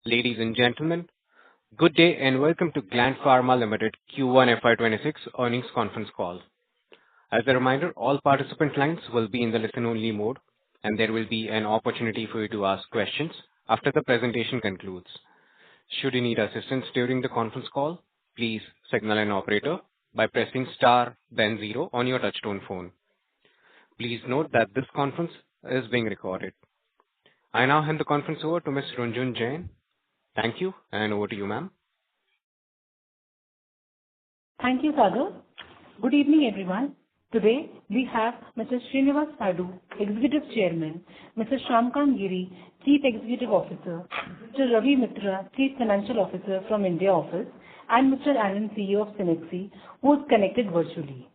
Ladies and gentlemen, good day and welcome to Gland Pharma Limited Q1 FY26 earnings conference call. As a reminder, all participant lines will be in the listen-only mode, and there will be an opportunity for you to ask questions after the presentation concludes. Should you need assistance during the conference call, please signal an operator by pressing star then zero on your touchtone phone. Please note that this conference is being recorded. I now hand the conference over to Ms. Runjhun Jain. Thank you, and over to you, ma'am. Thank you, Sagar. Good evening, everyone. Today, we have Mr. Srinivas Sadu, Executive Chairman, Mr. Shamkant Giri, Chief Executive Officer, Mr. Ravi Mitra, Chief Financial Officer from India Office, and Mr. Anand, CEO of Cenexi, who is connected virtually.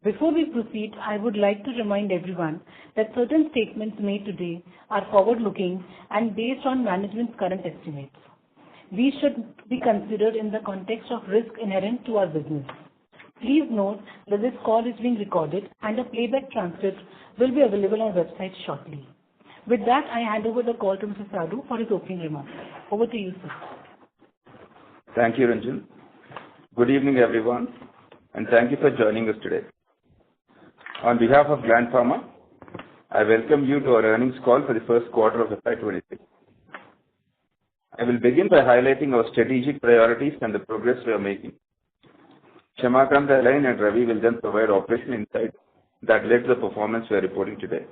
Before we proceed, I would like to remind everyone that certain statements made today are forward-looking and based on management's current estimates. These should be considered in the context of risk inherent to our business. Please note that this call is being recorded and a playback transcript will be available on our website shortly. With that, I hand over the call to Mr. Sadu for his opening remarks. Over to you, sir. Thank you, Ranjan. Good evening, everyone, and thank you for joining us today. On behalf of Gland Pharma, I welcome you to our earnings call for the first quarter of FY26. I will begin by highlighting our strategic priorities and the progress we are making. Shamkant, Alain, and Ravi will then provide operational insights that led to the performance we are reporting today.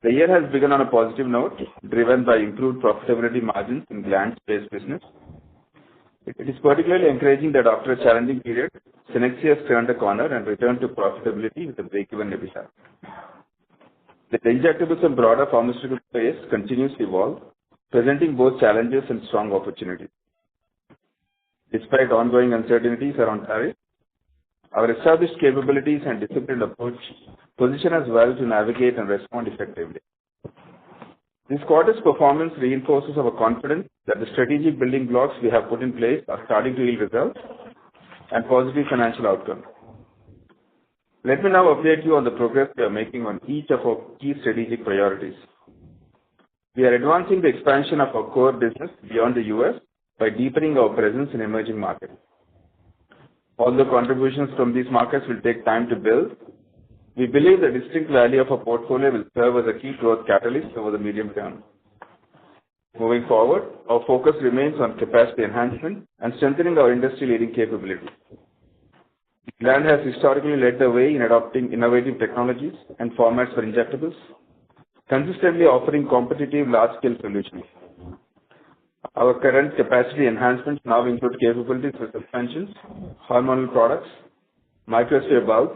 The year has begun on a positive note, driven by improved profitability margins in Gland-based business. It is particularly encouraging that after a challenging period, Cenexi has turned a corner and returned to profitability with a break-even EBITDA. The injectables and broader pharmaceutical space continues to evolve, presenting both challenges and strong opportunities. Despite ongoing uncertainties around tariffs, our established capabilities and disciplined approach position us well to navigate and respond effectively. This quarter's performance reinforces our confidence that the strategic building blocks we have put in place are starting to yield results and positive financial outcomes. Let me now update you on the progress we are making on each of our key strategic priorities. We are advancing the expansion of our core business beyond the US by deepening our presence in emerging markets. Although contributions from these markets will take time to build, we believe the distinct value of our portfolio will serve as a key growth catalyst over the medium term. Moving forward, our focus remains on capacity enhancement and strengthening our industry-leading capabilities. Gland has historically led the way in adopting innovative technologies and formats for injectables, consistently offering competitive large-scale solutions. Our current capacity enhancements now include capabilities for suspensions, hormonal products, microsphere bulk,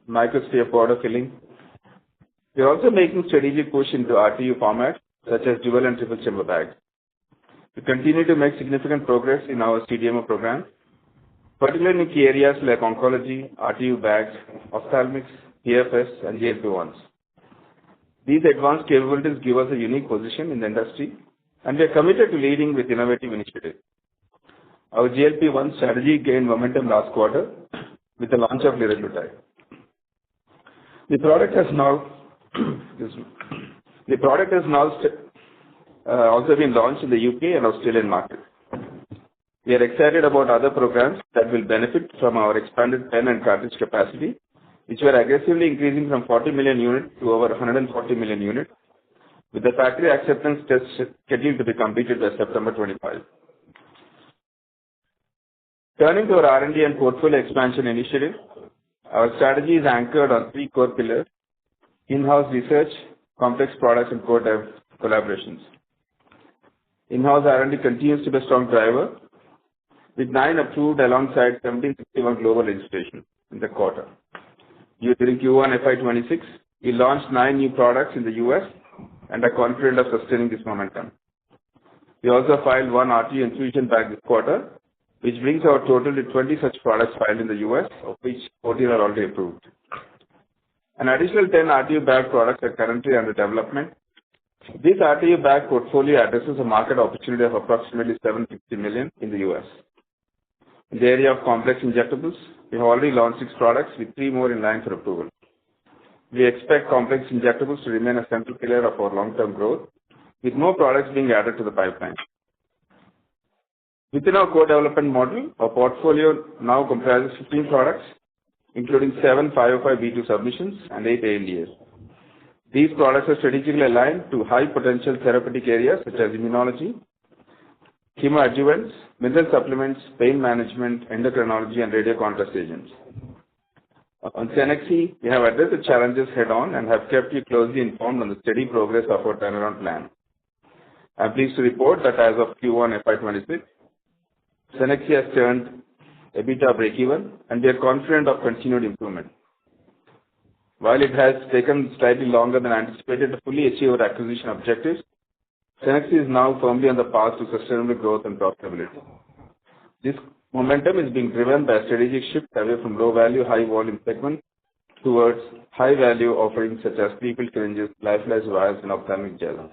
microsphere powder filling. We are also making strategic push into RTU formats such as dual and triple chamber bags. We continue to make significant progress in our CDMO program, particularly in key areas like oncology, RTU bags, ophthalmics, PFS, and GLP-1s. These advanced capabilities give us a unique position in the industry, and we are committed to leading with innovative initiatives. Our GLP-1 strategy gained momentum last quarter with the launch of liraglutide. The product has now also been launched in the UK and Australian markets. We are excited about other programs that will benefit from our expanded pen and cartridge capacity, which we are aggressively increasing from 40 million units to over 140 million units, with the factory acceptance test scheduled to be completed by September 25. Turning to our R&D and portfolio expansion initiative, our strategy is anchored on three core pillars: in-house research, complex products, and core collaborations. In-house R&D continues to be a strong driver, with 9 approved alongside 1761 global registrations in the quarter. During Q1 FY26, we launched 9 new products in the US and are confident of sustaining this momentum. We also filed 1 RTU infusion bag this quarter, which brings our total to 20 such products filed in the US, of which 14 are already approved. An additional 10 RTU bag products are currently under development. This RTU bag portfolio addresses a market opportunity of approximately $750 million in the US. In the area of complex injectables, we have already launched 6 products with 3 more in line for approval. We expect complex injectables to remain a central pillar of our long-term growth, with more products being added to the pipeline. Within our co-development model, our portfolio now comprises 15 products, including 7 505(b)(2) submissions and 8 ANDAs. These products are strategically aligned to high-potential therapeutic areas such as immunology, chemoadjuvants, mineral supplements, pain management, endocrinology, and radiocontrast agents. On Cenexi, we have addressed the challenges head-on and have kept you closely informed on the steady progress of our turnaround plan. I am pleased to report that as of Q1 FY26, Cenexi has turned EBITDA break-even, and we are confident of continued improvement. While it has taken slightly longer than anticipated to fully achieve our acquisition objectives, Cenexi is now firmly on the path to sustainable growth and profitability. This momentum is being driven by a strategic shift away from low-value, high-volume segments towards high-value offerings such as pre-filled syringes, lyophilized vials, and ophthalmic gels.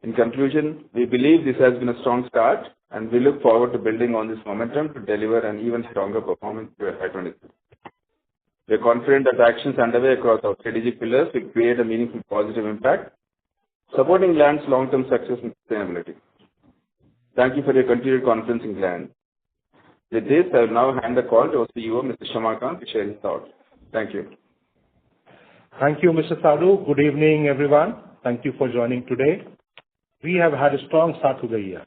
In conclusion, we believe this has been a strong start, and we look forward to building on this momentum to deliver an even stronger performance to FY26. We are confident that the actions underway across our strategic pillars will create a meaningful positive impact, supporting Gland's long-term success and sustainability. Thank you for your continued confidence in Gland. With this, I will now hand the call to our CEO, Mr. Shamakant, to share his thoughts. Thank you. Thank you, Mr. Sadhu. Good evening, everyone. Thank you for joining today. We have had a strong start to the year.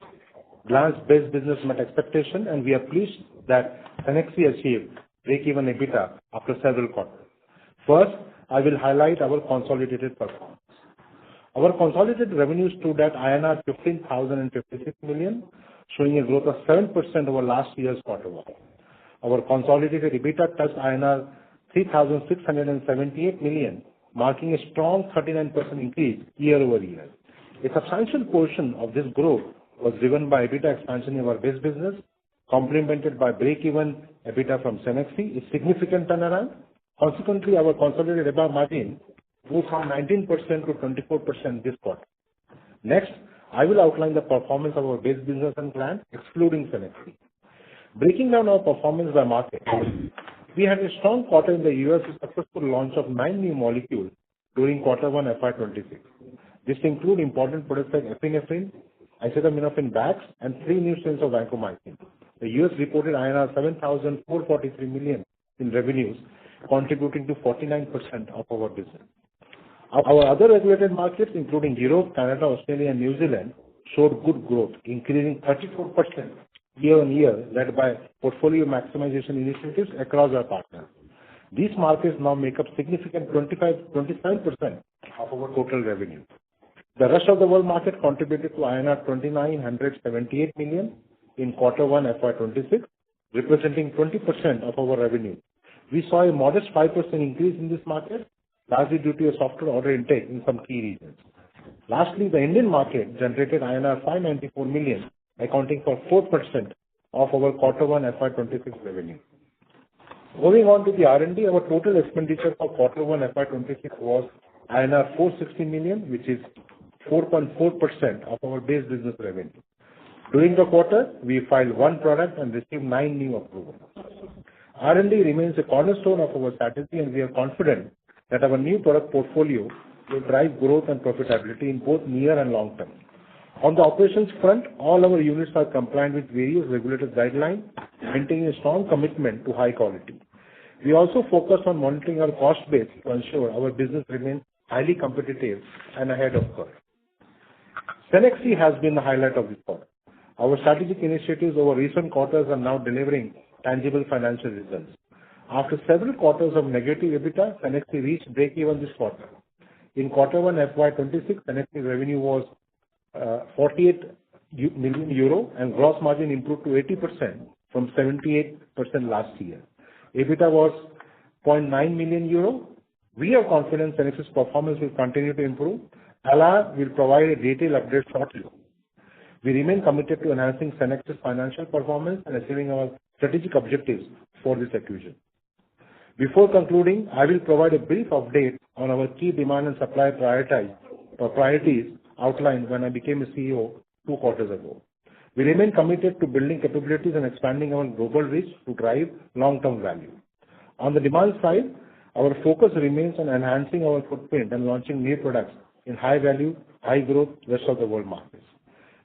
Gland's base business met expectation, and we are pleased that Cenexi achieved break-even EBITDA after several quarters. First, I will highlight our consolidated performance. Our consolidated revenues stood at INR 15,056 million, showing a growth of 7% over last year's quarter one. Our consolidated EBITDA touched INR 3,678 million, marking a strong 39% increase year over year. A substantial portion of this growth was driven by EBITDA expansion in our base business, complemented by break-even EBITDA from Cenexi, a significant turnaround. Consequently, our consolidated EBITDA margin moved from 19% to 24% this quarter. Next, I will outline the performance of our base business and Gland, excluding Cenexi. Breaking down our performance by market, we had a strong quarter in the US with successful launch of 9 new molecules during quarter one FY26. This includes important products like epinephrine, acetaminophen bags, and 3 new strains of vancomycin. The US reported INR 7,443 million in revenues, contributing to 49% of our business. Our other regulated markets, including Europe, Canada, Australia, and New Zealand, showed good growth, increasing 34% year-on-year, led by portfolio maximization initiatives across our partners. These markets now make up significant 27% of our total revenue. The rest of the world market contributed to INR 2,978 million in quarter one FY26, representing 20% of our revenue. We saw a modest 5% increase in this market, largely due to a softer order intake in some key regions. Lastly, the Indian market generated INR 594 million, accounting for 4% of our quarter one FY26 revenue. Moving on to the R&D, our total expenditure for quarter one FY26 was INR 460 million, which is 4.4% of our base business revenue. During the quarter, we filed 1 product and received 9 new approvals. R&D remains a cornerstone of our strategy, and we are confident that our new product portfolio will drive growth and profitability in both near and long term. On the operations front, all our units are compliant with various regulatory guidelines, maintaining a strong commitment to high quality. We also focus on monitoring our cost base to ensure our business remains highly competitive and ahead of curve. Cenexi has been the highlight of this quarter. Our strategic initiatives over recent quarters are now delivering tangible financial results. After several quarters of negative EBITDA, Cenexi reached break-even this quarter. In quarter one FY26, Cenexi revenue was 48 million euro, and gross margin improved to 80% from 78% last year. EBITDA was 0.9 million euro. We are confident Cenexi's performance will continue to improve. Allah will provide a detailed update shortly. We remain committed to enhancing Cenexi's financial performance and achieving our strategic objectives for this acquisition. Before concluding, I will provide a brief update on our key demand and supply priorities outlined when I became a CEO 2 quarters ago. We remain committed to building capabilities and expanding our global reach to drive long-term value. On the demand side, our focus remains on enhancing our footprint and launching new products in high-value, high-growth rest of the world markets.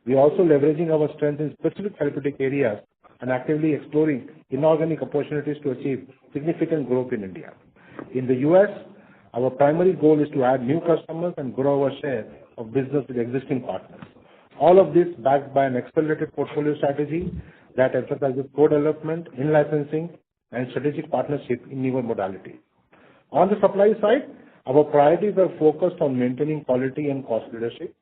We are also leveraging our strength in specific therapeutic areas and actively exploring inorganic opportunities to achieve significant growth in India. In the US, our primary goal is to add new customers and grow our share of business with existing partners. All of this backed by an accelerated portfolio strategy that emphasizes co-development, in-licensing, and strategic partnership in newer modalities. On the supply side, our priorities are focused on maintaining quality and cost leadership.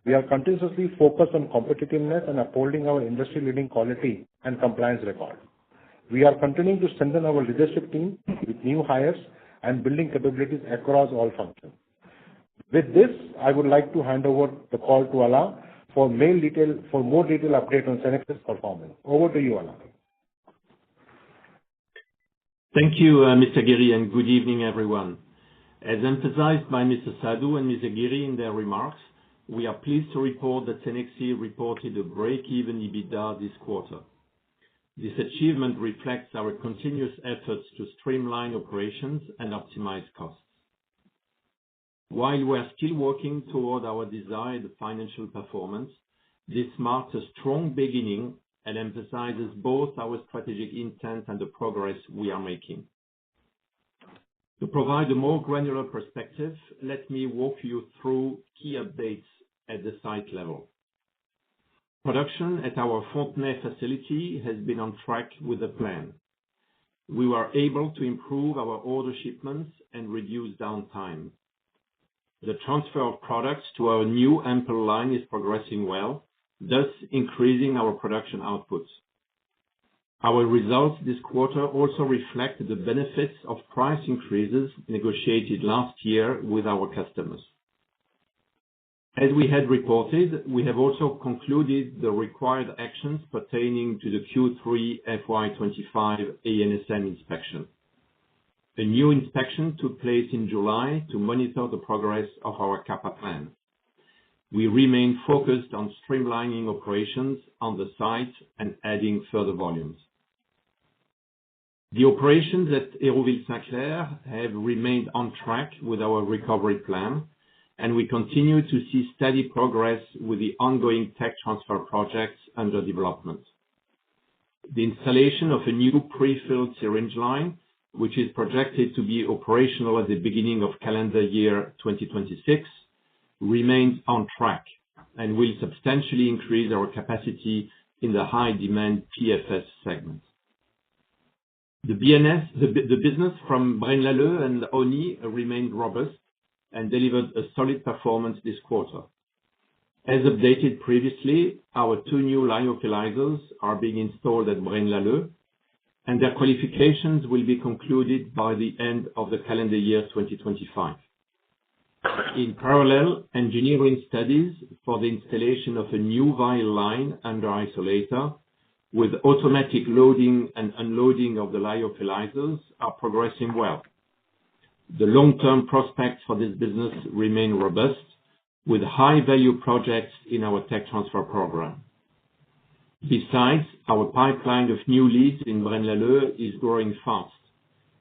We are continuously focused on competitiveness and upholding our industry-leading quality and compliance record. We are continuing to strengthen our leadership team with new hires and building capabilities across all functions. With this, I would like to hand over the call to Ala for more detailed update on Cenex's performance. Over to you, Ala. Thank you, Mr. Giri, and good evening, everyone. As emphasized by Mr. Sadhu and Mr. Giri in their remarks, we are pleased to report that Cenexi reported a break-even EBITDA this quarter. This achievement reflects our continuous efforts to streamline operations and optimize costs. While we are still working toward our desired financial performance, this marks a strong beginning and emphasizes both our strategic intent and the progress we are making. To provide a more granular perspective, let me walk you through key updates at the site level. Production at our Fontenay facility has been on track with the plan. We were able to improve our order shipments and reduce downtime. The transfer of products to our new ampoule line is progressing well, thus increasing our production outputs. Our results this quarter also reflect the benefits of price increases negotiated last year with our customers. As we had reported, we have also concluded the required actions pertaining to the Q3 FY25 ANSM inspection. A new inspection took place in July to monitor the progress of our CAPA plan. We remain focused on streamlining operations on the site and adding further volumes. The operations at Hérouville-Saint-Clair have remained on track with our recovery plan, and we continue to see steady progress with the ongoing tech transfer projects under development. The installation of a new pre-filled syringe line, which is projected to be operational at the beginning of calendar year 2026, remains on track and will substantially increase our capacity in the high-demand PFS segment. The business from Braine-l'Alleud and Osny remained robust and delivered a solid performance this quarter. As updated previously, our two new lyophilizers are being installed at Braine-l'Alleud, and their qualifications will be concluded by the end of the calendar year 2025. In parallel, engineering studies for the installation of a new vial line under isolator with automatic loading and unloading of the lyophilizers are progressing well. The long-term prospects for this business remain robust, with high-value projects in our tech transfer program. Besides, our pipeline of new leads in Braine-l'Alleud is growing fast,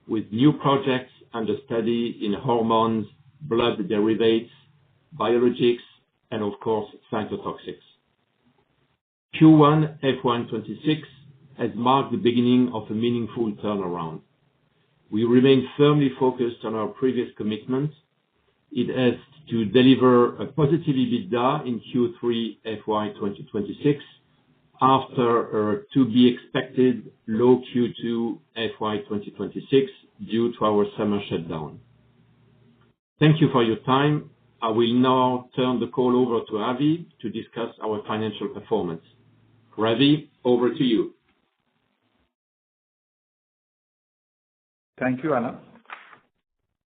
with new projects under study in hormones, blood derivatives, biologics, and of course, cytotoxics. Q1 FY26 has marked the beginning of a meaningful turnaround. We remain firmly focused on our previous commitment. It is to deliver a positive EBITDA in Q3 FY2026 after a to-be-expected low Q2 FY2026 due to our summer shutdown. Thank you for your time. I will now turn the call over to Ravi to discuss our financial performance. Ravi, over to you. Thank you, Anna.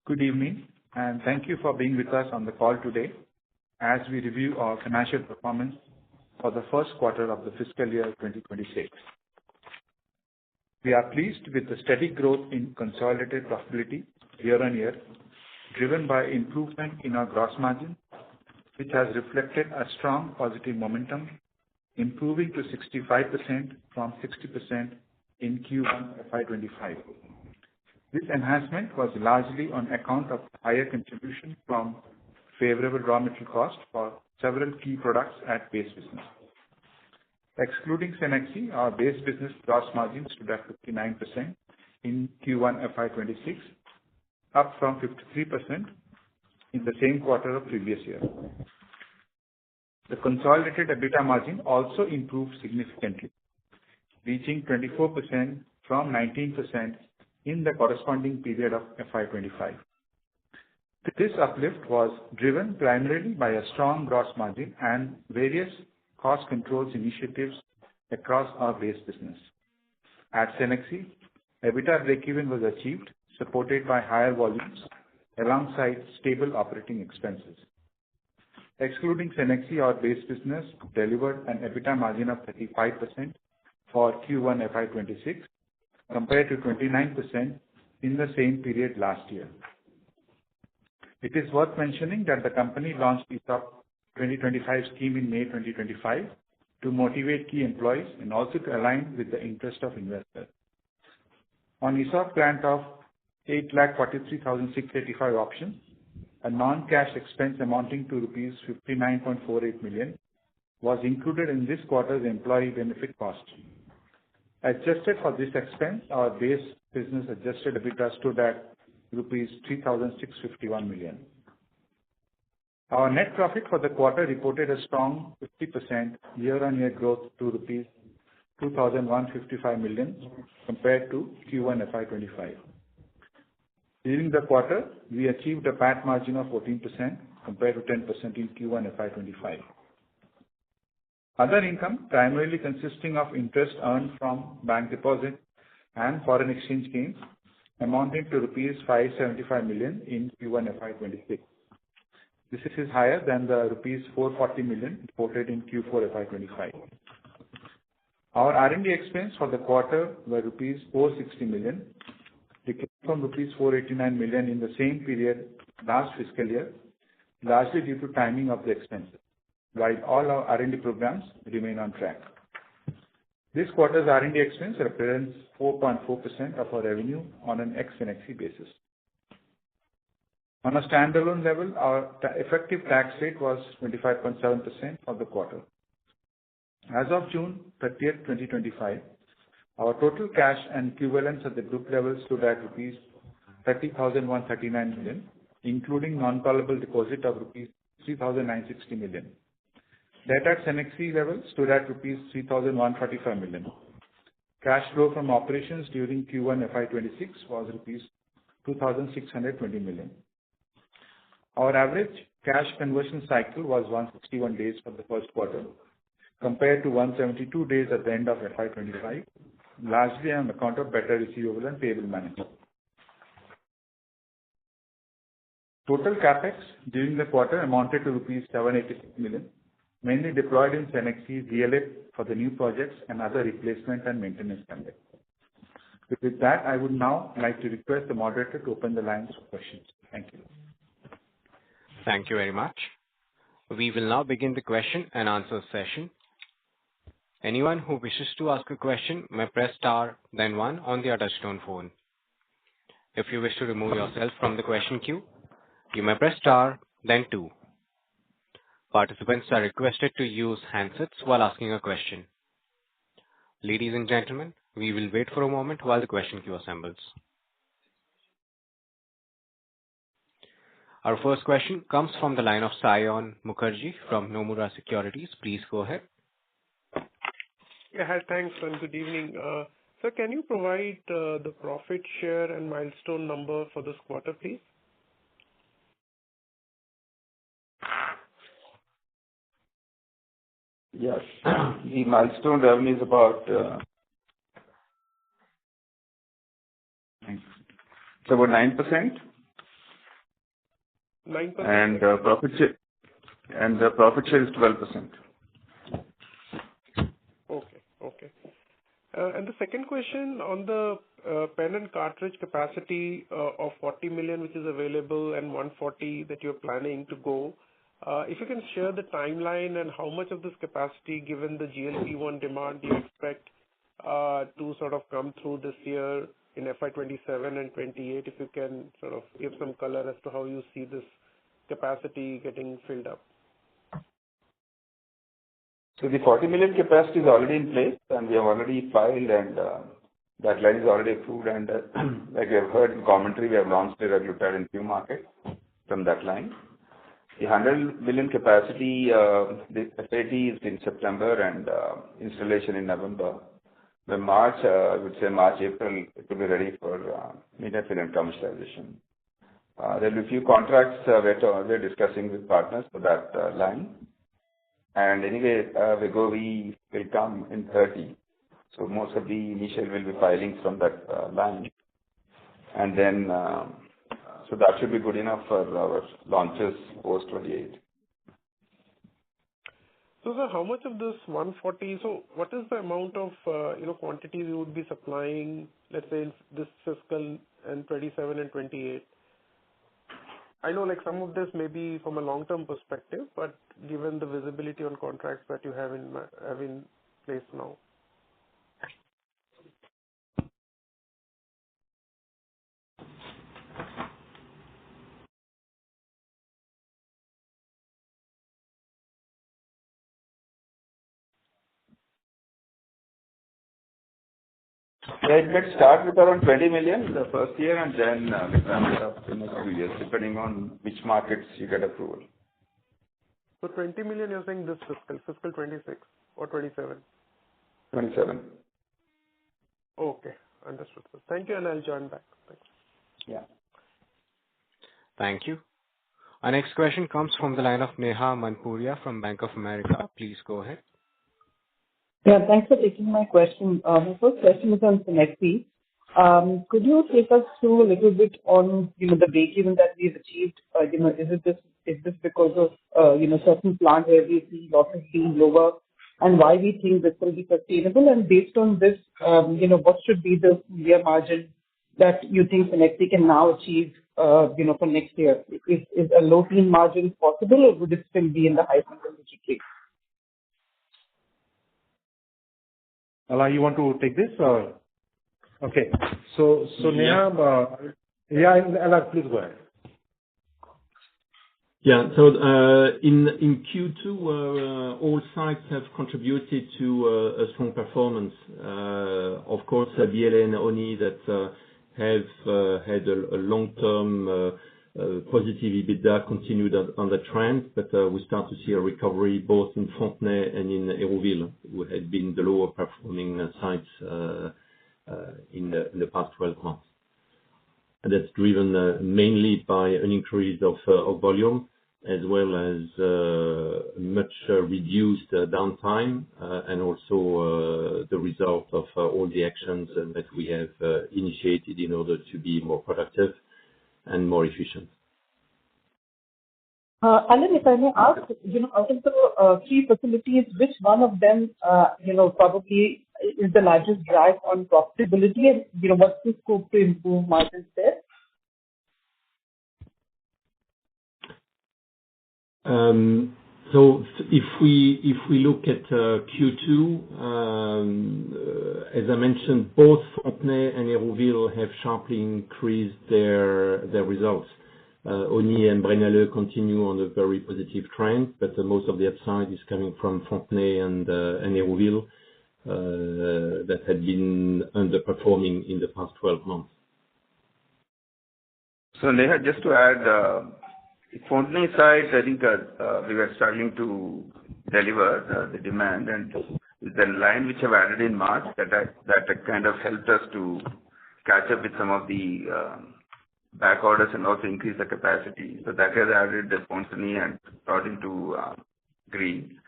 Good evening, and thank you for being with us on the call today as we review our financial performance for the first quarter of the fiscal year 2026. We are pleased with the steady growth in consolidated profitability year on year, driven by improvement in our gross margin, which has reflected a strong positive momentum, improving to 65% from 60% in Q1 FY25. This enhancement was largely on account of higher contribution from favorable raw material costs for several key products at base business. Excluding Cenexi, our base business gross margin stood at 59% in Q1 FY26, up from 53% in the same quarter of previous year. The consolidated EBITDA margin also improved significantly, reaching 24% from 19% in the corresponding period of FY25. This uplift was driven primarily by a strong gross margin and various cost controls initiatives across our base business. At Cenexi, EBITDA breakeven was achieved, supported by higher volumes alongside stable operating expenses. Excluding Cenexi, our base business delivered an EBITDA margin of 35% for Q1 FY26 compared to 29% in the same period last year. It is worth mentioning that the company launched ESOP 2025 scheme in May 2025 to motivate key employees and also to align with the interest of investors. On ESOP grant of 8,43,685 options, a non-cash expense amounting to rupees 59.48 million was included in this quarter's employee benefit cost. Adjusted for this expense, our base business adjusted EBITDA stood at rupees 3,651 million. Our net profit for the quarter reported a strong 50% year-on-year growth to rupees 2,155 million compared to Q1 FY25. During the quarter, we achieved a PAT margin of 14% compared to 10% in Q1 FY25. Other income, primarily consisting of interest earned from bank deposits and foreign exchange gains, amounted to rupees 575 million in Q1 FY26. This is higher than the rupees 440 million reported in Q4 FY25. Our R&D expense for the quarter were rupees 460 million, decreased from rupees 489 million in the same period last fiscal year, largely due to timing of the expenses, while all our R&D programs remain on track. This quarter's R&D expense represents 4.4% of our revenue on an ex-Cenexi basis. On a standalone level, our effective tax rate was 25.7% for the quarter. As of June 30th, 2025, our total cash and equivalents at the group level stood at rupees 30,139 million, including non-callable deposit of rupees 3,960 million. Debt at Cenexi level stood at rupees 3,145 million. Cash flow from operations during Q1 FY26 was rupees 2,620 million. Our average cash conversion cycle was 161 days for the first quarter, compared to 172 days at the end of FY25, largely on account of better receivable and payable management. Total capex during the quarter amounted to rupees 786 million, mainly deployed in Cenexi GLA for the new projects and other replacement and maintenance spending. With that, I would now like to request the moderator to open the lines for questions. Thank you. Thank you very much. We will now begin the question and answer session. Anyone who wishes to ask a question may press star, then one on their touchtone phone. If you wish to remove yourself from the question queue, you may press star, then two. Participants are requested to use handsets while asking a question. Ladies and gentlemen, we will wait for a moment while the question queue assembles. Our first question comes from the line of Saion Mukherjee from Nomura Securities. Please go ahead. Yeah, hi, thanks, and good evening. Sir, can you provide the profit share and milestone number for this quarter, please? Yes. The milestone revenue is about it's about 9%. 9%. And the profit share is 12%. Okay. And the second question on the pen and cartridge capacity of 40 million, which is available, and 140 that you're planning to go. If you can share the timeline and how much of this capacity, given the GLP-1 demand, do you expect to sort of come through this year in FY27 and 28? If you can sort of give some color as to how you see this capacity getting filled up. So the 40 million capacity is already in place, and we have already filed, and that line is already approved. And like we have heard in commentary, we have launched liraglutide in few markets from that line. The 100 million capacity, the FAT is in September and installation in November. By March, I would say March, April, it will be ready for meaningful and commercialization. There will be a few contracts we're discussing with partners for that line. And anyway, Wegovy will come in 30. So most of the initial will be filings from that line. And then, so that should be good enough for our launches post 28. So, sir, how much of this 140, so what is the amount of, quantities you would be supplying, let's say, in this fiscal and 27 and 28? I know like some of this may be from a long-term perspective, but given the visibility on contracts that you have in place now. Yeah, it might start with around 20 million the first year, and then we ramp it up in a few years, depending on which markets you get approval. So 20 million you're saying this fiscal 26 or 27? 27. Okay, understood. Thank you, and I'll join back. Thanks. Yeah. Thank you. Our next question comes from the line of Neha Manpuria from Bank of America. Please go ahead. Yeah, thanks for taking my question. My first question is on Cenexi. Could you take us through a little bit on, the break-even that we've achieved? Is this because of, certain plant where we see losses being lower, and why we think this will be sustainable? And based on this, what should be the year margin that you think Cenexi can now achieve, for next year? Is a low-teen margin possible, or would it still be in the high single-digit rate? Allah, you want to take this? Or? Okay. So Neha, Allah, please go ahead. Yeah. So in Q2, all sites have contributed to a strong performance. Of course, BLA and ONI that have had a long-term positive EBITDA continued on the trend, but we start to see a recovery both in Fontenay and in Hérouville, who had been the lower performing sites in the past 12 months. And that's driven mainly by an increase of volume, as well as much reduced downtime, and also the result of all the actions that we have initiated in order to be more productive and more efficient. Alan, if I may ask, out of the 3 facilities, which one of them, probably is the largest drag on profitability, and what's the scope to improve margins there? So if we look at Q2, as I mentioned, both Fontenay and Hérouville have sharply increased their results. ONI and Braine-l'Alleud continue on a very positive trend, but most of the upside is coming from Fontenay and Hérouville that had been underperforming in the past 12 months. So Neha, just to add, Fontenay side, I think we were struggling to deliver the demand, and the line which have added in March that kind of helped us to catch up with some of the back orders and also increase the capacity. So that has added the Fontenay and brought into green.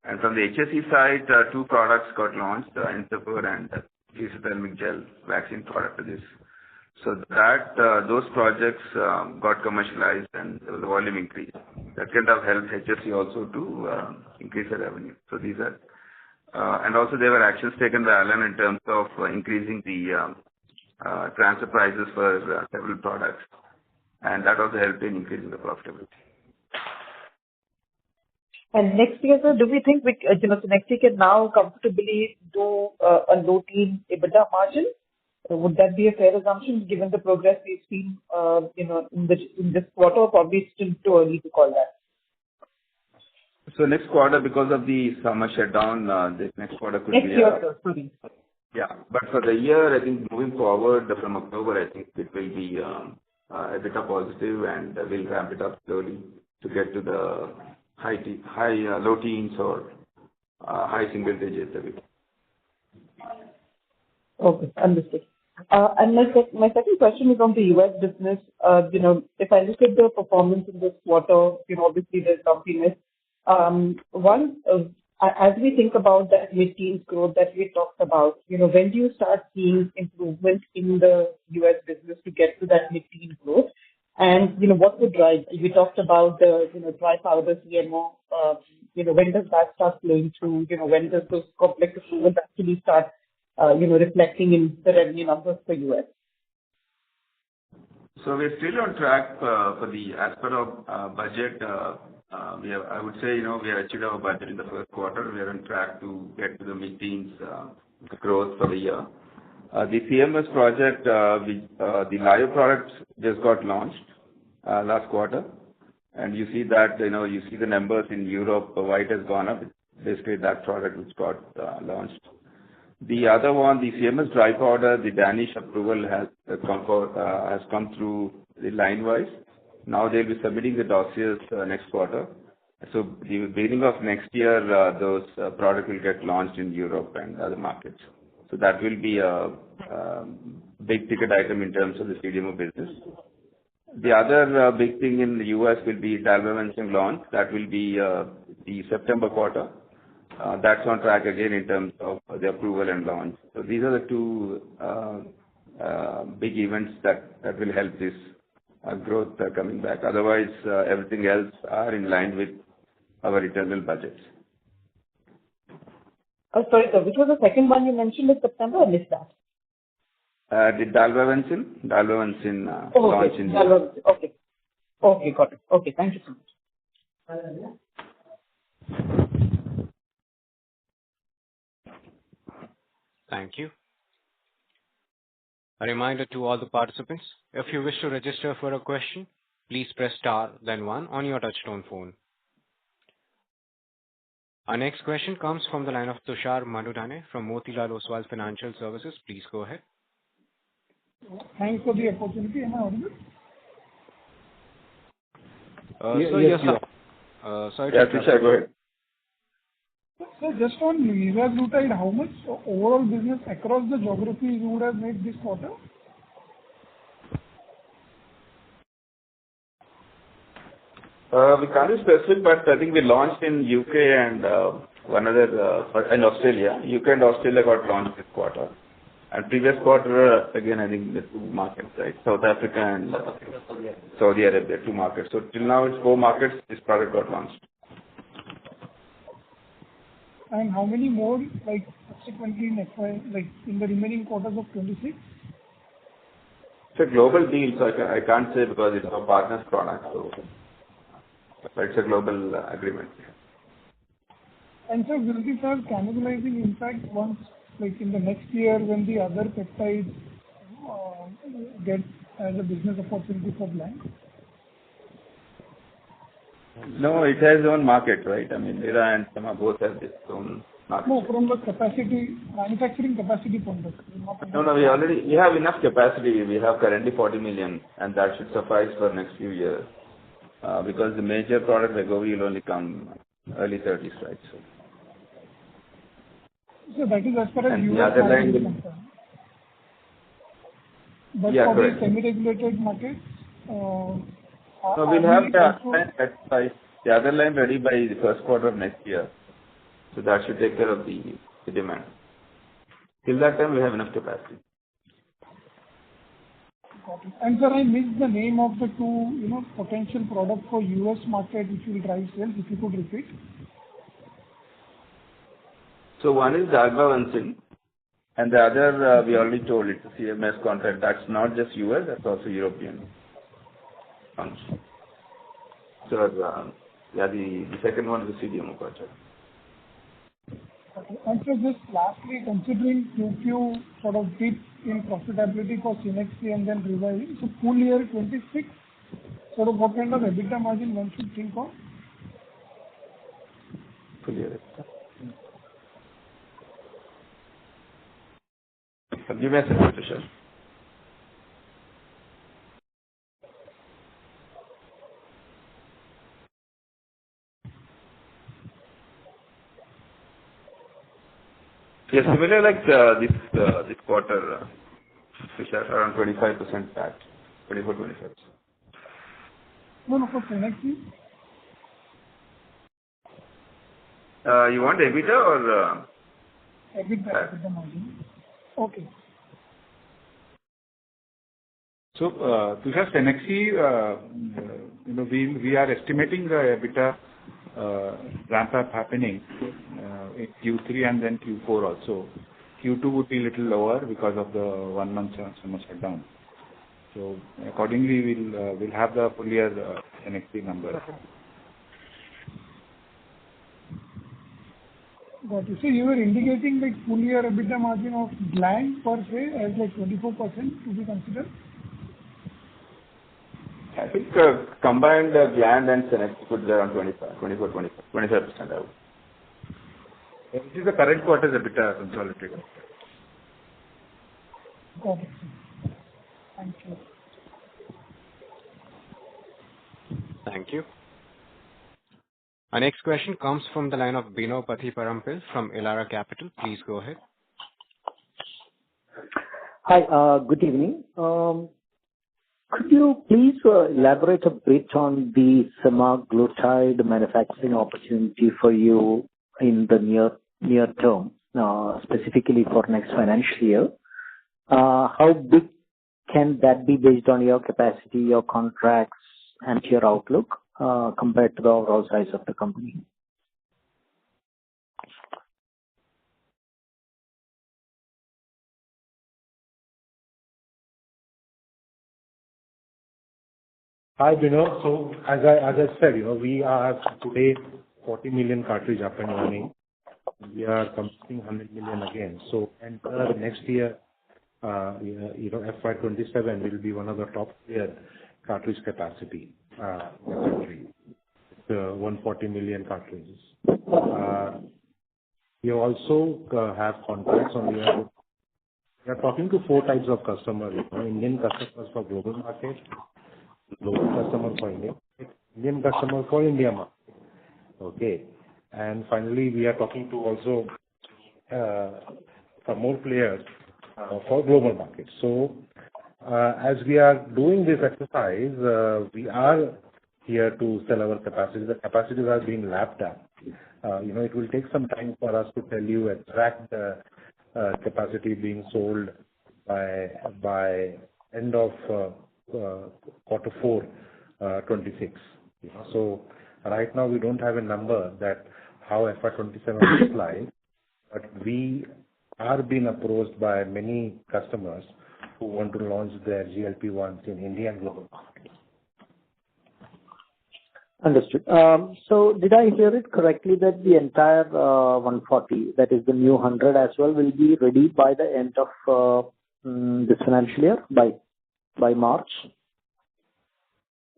And from the HSE side, 2 products got launched, Encepur and Fusidermic Gel vaccine product for this. So that those projects got commercialized and there was a volume increase. That kind of helped HSE also to increase the revenue. So these are, and also there were actions taken by Alan in terms of increasing the transfer prices for several products, and that also helped in increasing the profitability. And next year, sir, do we think Cenexi can now comfortably do a low-teen EBITDA margin? Would that be a fair assumption given the progress we've seen, in this quarter? Or probably still too early to call that? So next quarter, because of the summer shutdown, this next quarter could Next be year, sir. Sorry. yeah. But for the year, I think moving forward from October, I think it will be a bit of positive, and we'll ramp it up slowly to get to the low teens or high single digits a bit. Okay, understood. And my second question is on the U.S. business. If I look at the performance in this quarter, obviously there's lumpiness. As we think about that mid-teens growth that we talked about, when do you start seeing improvement in the U.S. business to get to that mid-teen growth? And, what would drive? We talked about the, dry powder CMO. When does that start flowing through? When does those complex approvals actually start, reflecting in the revenue numbers for U.S.? So we're still on track for the as per our budget. I would say, we have achieved our budget in the first quarter. We are on track to get to the mid-teens growth for the year. The CMS project, the live products just got launched last quarter, and you see that, you see the numbers in Europe, why it has gone up. Basically, that product which got launched. The other one, the CMS dry powder, the Danish approval has come through the line-wise. Now they'll be submitting the dossiers next quarter. So the beginning of next year, those products will get launched in Europe and other markets. So that will be a big ticket item in terms of the CDMO business. The other big thing in the US will be dalbavancin launch. That will be the September quarter. That's on track again in terms of the approval and launch. So these are the two big events that will help this growth coming back. Otherwise, everything else are in line with our internal budgets. Oh, sorry, sir. Which was the second one you mentioned in September? I missed that. The dalbavancin launch in Dalbavancin. Okay. Okay, got it. Okay, thank you so much. Thank you. A reminder to all the participants, if you wish to register for a question, please press star then one on your touchtone phone. Our next question comes from the line of Tushar Manudhane from Motilal Oswal Financial Services. Please go ahead. Thanks for the opportunity. Am I audible? Yes, you are. Sorry. Yeah, Tushar, go ahead. So just on liraglutide, how much overall business across the geographies you would have made this quarter? We can't be specific, but I think we launched in UK and one other in Australia. UK and Australia got launched this quarter. And previous quarter, again, I think the two markets, right? South Africa and Saudi Arabia, two markets. So till now it's 4 markets, this product got launched. And how many more, subsequently in the remaining quarters of 26? It's a global deal, so I can't say because it's a partner's product. So but it's a global agreement. And so will this have cannibalizing impact once, in the next year when the other peptides get as a business opportunity for Gland? No, it has its own market, right? I mean, Lira and Sema both have its own market. No, from the manufacturing capacity point of view. No, we have enough capacity. We have currently 40 million, and that should suffice for next few years. Because the major product, Wegovy, will only come early 30s, right? So that is as far as and US the other line market is will, concerned. But yeah, for correct. the semi-regulated markets, so we'll have the other line ready by the first quarter of next year. So that should take care of the demand. Till that time, we have enough capacity. Got it. And sir, I missed the name of the two, potential products for US market which will drive sales. If you could repeat. So one is dalbavancin, and the other we already told it's a CMS contract. That's not just US, that's also European. So the second one is the CDMO project. Okay. And so just lastly, considering QQ sort of dip in profitability for Cenexi and then reviving, so full year 26, sort of what kind of EBITDA margin one should think of? full year. Give me a second, Tushar. Yes, similar like this quarter, Tushar, around 25% PAT, 24-25%. No, for Cenexi. You want EBITDA or? EBITDA margin. Okay. So, Tushar, Cenexi, we are estimating the EBITDA ramp up happening in Q3 and then Q4 also. Q2 would be a little lower because of the 1 month summer shutdown. So accordingly, we'll have the full year Cenexi number. Got you. So you were indicating like full year EBITDA margin of Gland per se as like 24% to be considered? I think combined Gland and Cenexi could be around 25% I would. This is the current quarter's EBITDA consolidated. Got it. Thank you. Thank you. Our next question comes from the line of Bino Pathiparampil from Elara Capital. Please go ahead. Hi, good evening. Could you please elaborate a bit on the semaglutide manufacturing opportunity for you in the near term, specifically for next financial year? How big can that be based on your capacity, your contracts, and your outlook compared to the overall size of the company? Hi, Bino. So as I said, we are today 40 million cartridge up and running. We are completing 100 million again. So enter next year, FY27 will be one of the top tier cartridge capacity in the country. It's 140 million cartridges. We also have contracts on the. We are talking to 4 types of customers. Indian customers for global market, global customer for India, Indian customer for India market. Okay. And finally, we are talking to also some more players for global markets. So as we are doing this exercise, we are here to sell our capacity. The capacities are being lapped up. It will take some time for us to tell you exact capacity being sold by end of quarter 4, 26. So right now we don't have a number that how FY27 looks like, but we are being approached by many customers who want to launch their GLP-1s in India and global markets. Understood. So did I hear it correctly that the entire 140, that is the new 100 as well, will be ready by the end of this financial year, by March?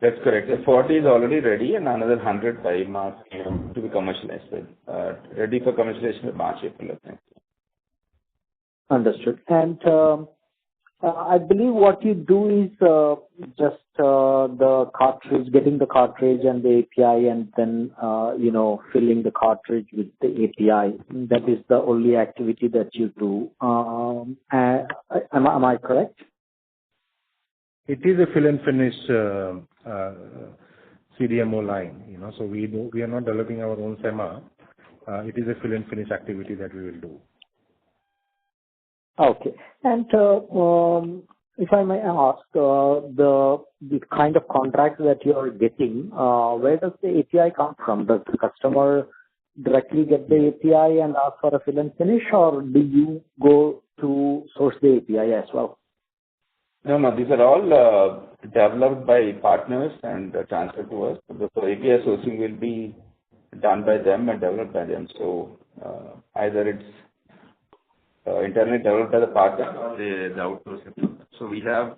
That's correct. The 40 is already ready and another 100 by March to be commercialized. Ready for commercialization in March, April, I think. Understood. And I believe what you do is just the cartridge, getting the cartridge and the API, and then filling the cartridge with the API. That is the only activity that you do. Am I correct? It is a fill and finish CDMO line. So we are not developing our own sema. It is a fill and finish activity that we will do. Okay. And if I may ask, the kind of contract that you are getting, where does the API come from? Does the customer directly get the API and ask for a fill and finish, or do you go to source the API as well? No, these are all developed by partners and transferred to us. So API sourcing will be done by them and developed by them. So either it's internally developed by the partner or the outsourcing. So we have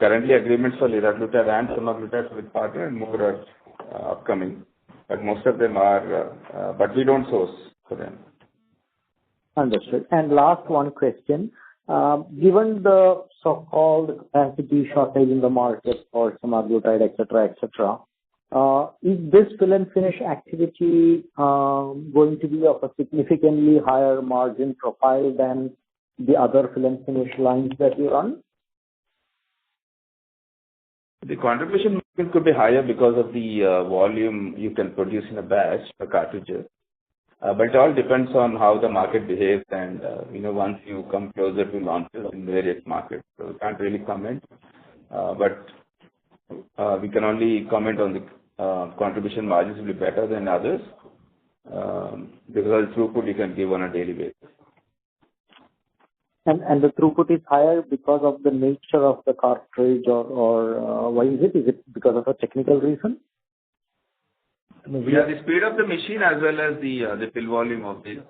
currently agreements for liraglutide and semaglutide with partner, and more are upcoming. but most of them are, but we don't source for them. Understood. And last one question. Given the so-called capacity shortage in the market for semaglutide, et cetera, is this fill and finish activity going to be of a significantly higher margin profile than the other fill and finish lines that you run? The contribution margin could be higher because of the volume you can produce in a batch for cartridges. But it all depends on how the market behaves and, once you come closer to launches in various markets. So we can't really comment, but we can only comment on the contribution margins will be better than others because throughput you can give on a daily basis. And the throughput is higher because of the nature of the cartridge or why is it? Is it because of a technical reason? Yeah, the speed of the machine as well as the fill volume of it.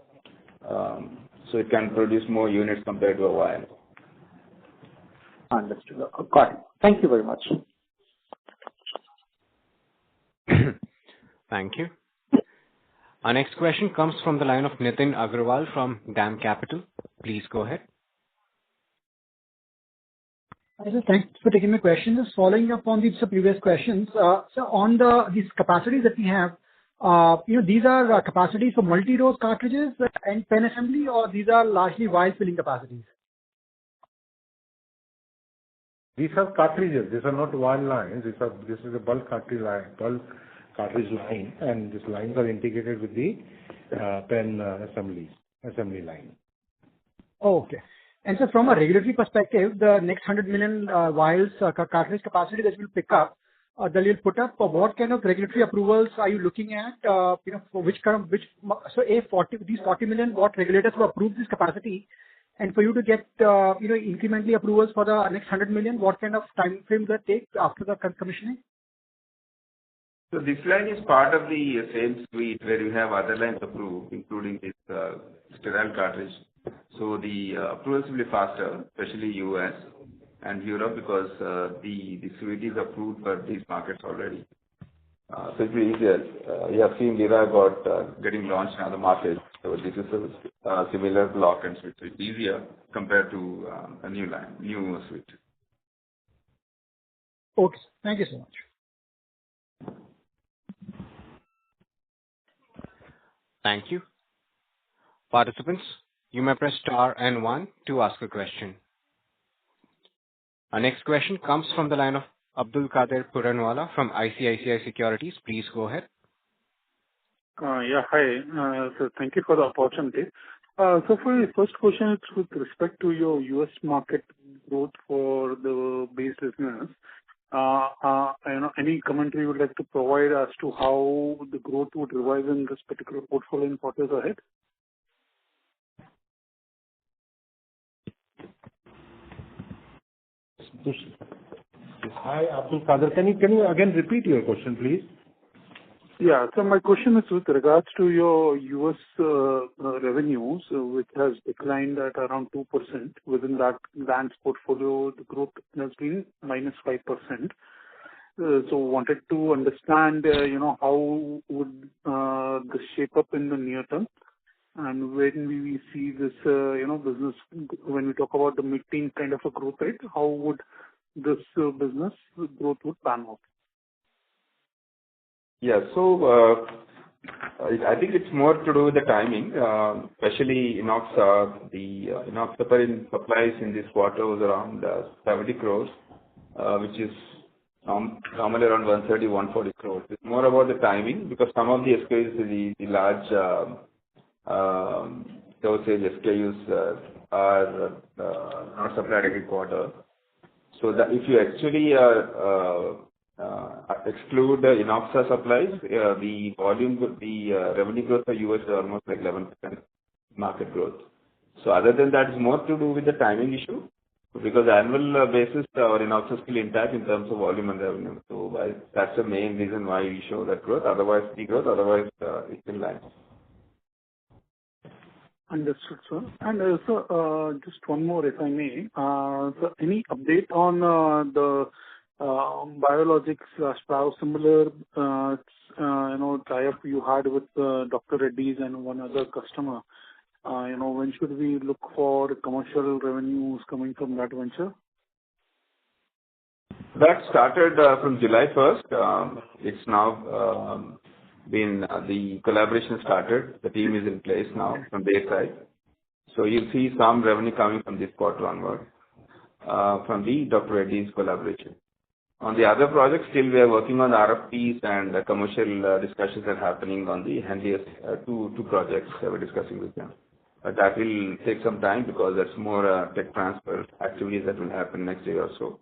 So it can produce more units compared to a vial. Understood. Got it. Thank you very much. Thank you. Our next question comes from the line of Nitin Agarwal from DAM Capital. Please go ahead. Thanks for taking my question. Just following up on these previous questions. So on these capacities that we have, these are capacities for multi-dose cartridges and pen assembly, or these are largely vial filling capacities? These are cartridges. These are not vial lines. This is a bulk cartridge line, and these lines are integrated with the pen assembly line. Oh, okay. And so from a regulatory perspective, the next 100 million vials cartridge capacity that you'll pick up, that you'll put up, what kind of regulatory approvals are you looking at? For which these 40 million, what regulators will approve this capacity? And for you to get, incrementally approvals for the next 100 million, what kind of time frame does that take after the commissioning? So this line is part of the same suite where you have other lines approved, including this sterile cartridge. So the approvals will be faster, especially US and Europe, because the suite is approved for these markets already. So it's easier. You have seen Lira getting launched in other markets. So this is a similar block and switch. So it's easier compared to a new suite. Okay. Thank you so much. Thank you. Participants, you may press star and 1 to ask a question. Our next question comes from the line of Abdul Qadir Puranwala from ICICI Securities. Please go ahead. Yeah, hi. So thank you for the opportunity. So for the first question, it's with respect to your US market growth for the base business. Any commentary you would like to provide as to how the growth would revive in this particular portfolio in quarters ahead? Hi, Abdul Qadir. Can you again repeat your question, please? Yeah. So my question is with regards to your US revenues, which has declined at around 2%. Within that Gland's portfolio, the growth has been -5%. So wanted to understand, how would this shape up in the near term? And when we see this, business, when we talk about the mid-teen kind of a growth rate, how would this business growth would pan out? Yeah. So I think it's more to do with the timing, especially enoxaparin. The enoxaparin supplies in this quarter was around 70 crores, which is normally around 130, 140 crores. It's more about the timing because some of the SKUs, the large dosage SKUs are not supplied every quarter. So that if you actually exclude the enoxa supplies, the volume would be revenue growth for US is almost like 11% market growth. So other than that, it's more to do with the timing issue because annual basis our enoxa is still intact in terms of volume and revenue. So that's the main reason why we show that growth. Otherwise, it's in line. Understood, sir. And so just one more, if I may. So any update on the biologics/biosimilar, tie-up you had with Dr. Reddy's and one other customer. When should we look for commercial revenues coming from that venture? That started from July 1st. It's now the collaboration started. The team is in place now from their side. So you'll see some revenue coming from this quarter onward from the Dr. Reddy's collaboration. On the other projects, still we are working on RFPs and commercial discussions are happening on the handiest two projects that we're discussing with them. But that will take some time because that's more tech transfer activities that will happen next year or so.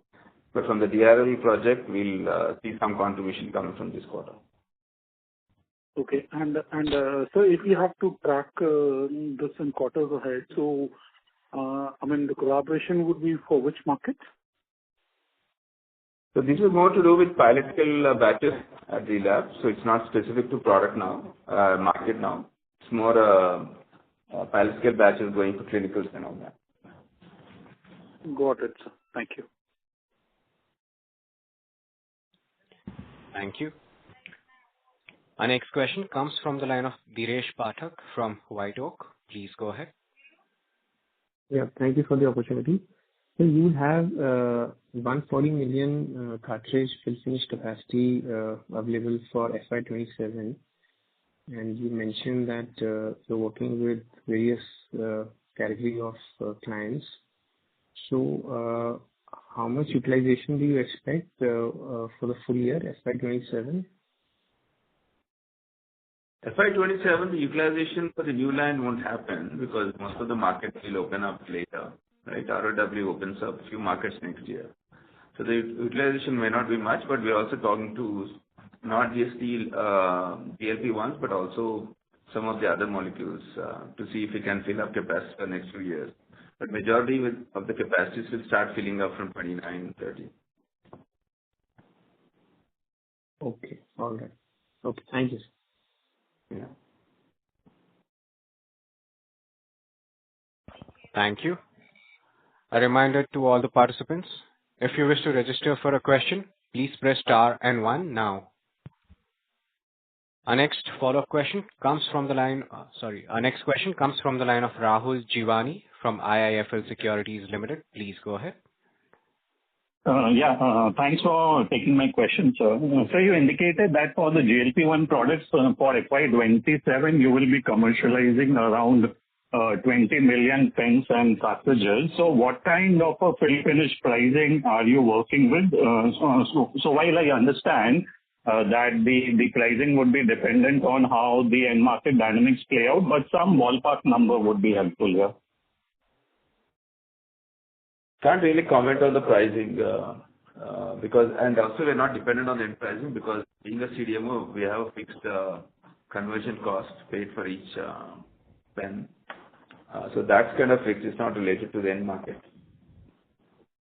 But from the DRL project, we'll see some contribution coming from this quarter. Okay. And so if you have to track this in quarters ahead, so the collaboration would be for which market? So this is more to do with pilot scale batches at the lab. So it's not specific to product now, market now. It's more pilot scale batches going for clinicals and all that. Got it, sir. Thank you. Thank you. Our next question comes from the line of Diresh Pathak from White Oak. Please go ahead. Yeah, thank you for the opportunity. So you have 140 million cartridge fill finish capacity available for FY27, and you mentioned that you're working with various category of clients. So how much utilization do you expect for the full year, FY27? FY27, the utilization for the new line won't happen because most of the markets will open up later, right? ROW opens up a few markets next year. So the utilization may not be much, but we're also talking to not just the GLP-1s, but also some of the other molecules to see if we can fill up capacity for the next few years. But majority of the capacities will start filling up from 29, 30. Okay, all right. Okay, thank you. Yeah. Thank you. A reminder to all the participants, if you wish to register for a question, please press star and 1 now. Our next follow-up question comes from the line, Our next question comes from the line of Rahul Jeewani from IIFL Securities Limited. Please go ahead. Thanks for taking my question, sir. So you indicated that for the GLP-1 products for FY27, you will be commercializing around 20 million pens and cartridges. So what kind of a fill finish pricing are you working with? So while I understand that the pricing would be dependent on how the end market dynamics play out, but some ballpark number would be helpful here. Can't really comment on the pricing because, and also we're not dependent on the end pricing because being a CDMO, we have a fixed conversion cost paid for each pen. So that's kind of fixed. It's not related to the end market.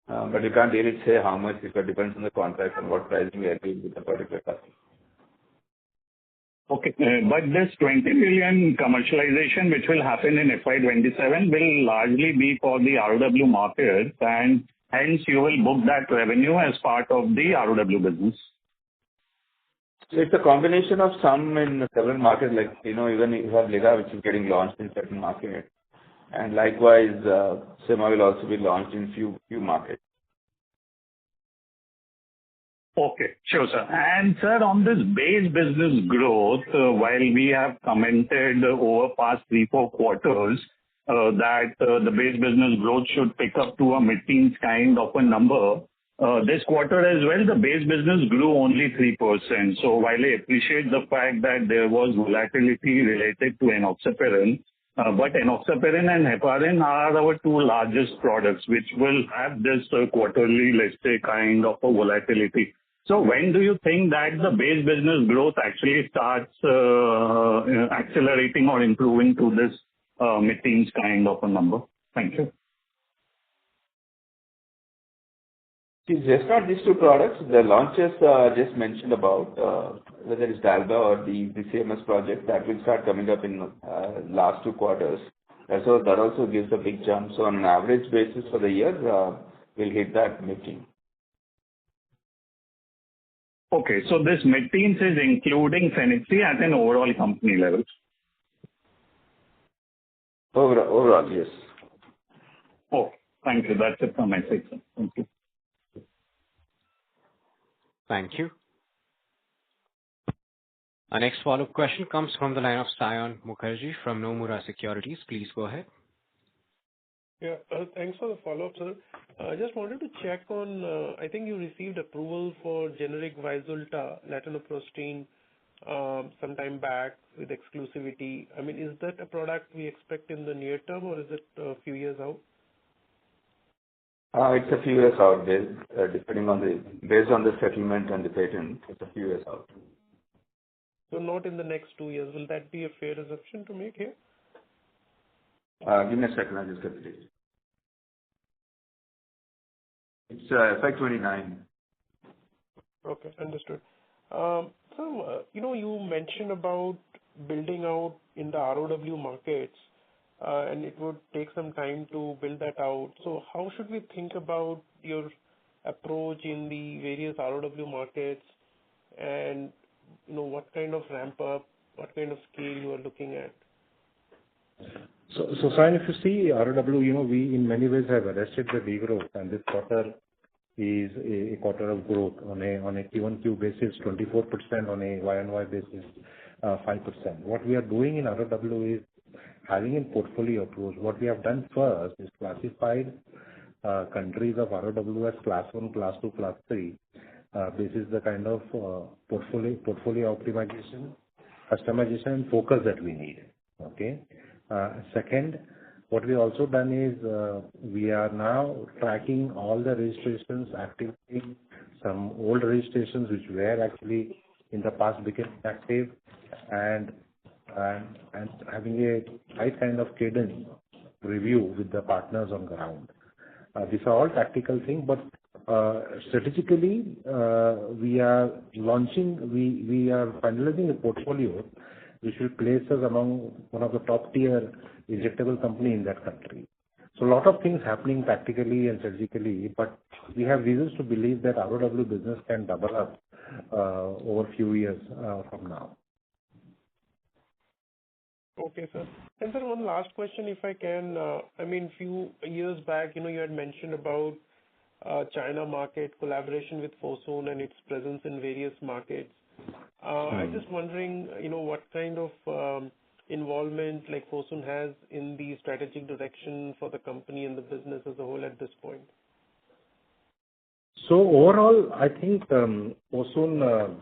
But you can't really say how much because it depends on the contract and what pricing we agree with the particular customer. Okay, but this 20 million commercialization, which will happen in FY27, will largely be for the ROW market, and hence you will book that revenue as part of the ROW business. So it's a combination of some in several markets, like, even you have Lira, which is getting launched in certain markets. And likewise, Sema will also be launched in few markets. Okay, sure, sir. And sir, on this base business growth, while we have commented over past 3-4 quarters that the base business growth should pick up to a mid-teens kind of a number, this quarter as well, the base business grew only 3%. So while I appreciate the fact that there was volatility related to enoxaparin, but enoxaparin and heparin are our two largest products, which will have this quarterly, let's say, kind of a volatility. So when do you think that the base business growth actually starts accelerating or improving to this mid-teens kind of a number? Thank you. It's just not these two products. The launches just mentioned about, whether it's Dalba or the CMS project, that will start coming up in last 2 quarters. And so that also gives a big jump. So on an average basis for the year, we'll hit that mid-teen. Okay, so this mid-teens is including Cenexi at an overall company level. Overall, yes. Oh, thank you. That's it from my side, sir. Thank you. Thank you. Our next follow-up question comes from the line of Sayan Mukherjee from Nomura Securities. Please go ahead. Yeah, thanks for the follow-up, sir. I just wanted to check on, I think you received approval for generic Vyzulta, latanoprostene, some time back with exclusivity. I mean, is that a product we expect in the near term, or is it a few years out? It's a few years out, based on the settlement and the patent. It's a few years out. So not in the next 2 years. Will that be a fair assumption to make here? Give me a second, I'll just get the date. It's FY29. Okay, understood. So, you mentioned about building out in the ROW markets, and it would take some time to build that out. So how should we think about your approach in the various ROW markets, and what kind of ramp up, what kind of scale you are looking at? So Sayan, if you see ROW, we in many ways have arrested the degrowth, and this quarter is a quarter of growth on a Q-on-Q basis, 24%, on a Y-on-Y basis, 5%. What we are doing in ROW is having a portfolio approach. What we have done first is classified countries of ROW as class 1, class 2, class 3. This is the kind of portfolio optimization, customization, and focus that we need. Okay. Second, what we also done is we are now tracking all the registrations, activating some old registrations which were actually in the past became active, and having a right kind of cadence review with the partners on ground. These are all tactical things, but strategically we are finalizing a portfolio which will place us among one of the top tier injectable company in that country. So a lot of things happening tactically and strategically, but we have reasons to believe that ROW business can double up over a few years from now. Okay, sir. And sir, one last question, if I can. I mean, few years back, you had mentioned about China market collaboration with Fosun and its presence in various markets. I'm just wondering, what kind of involvement like Fosun has in the strategic direction for the company and the business as a whole at this point. So overall, I think Fosun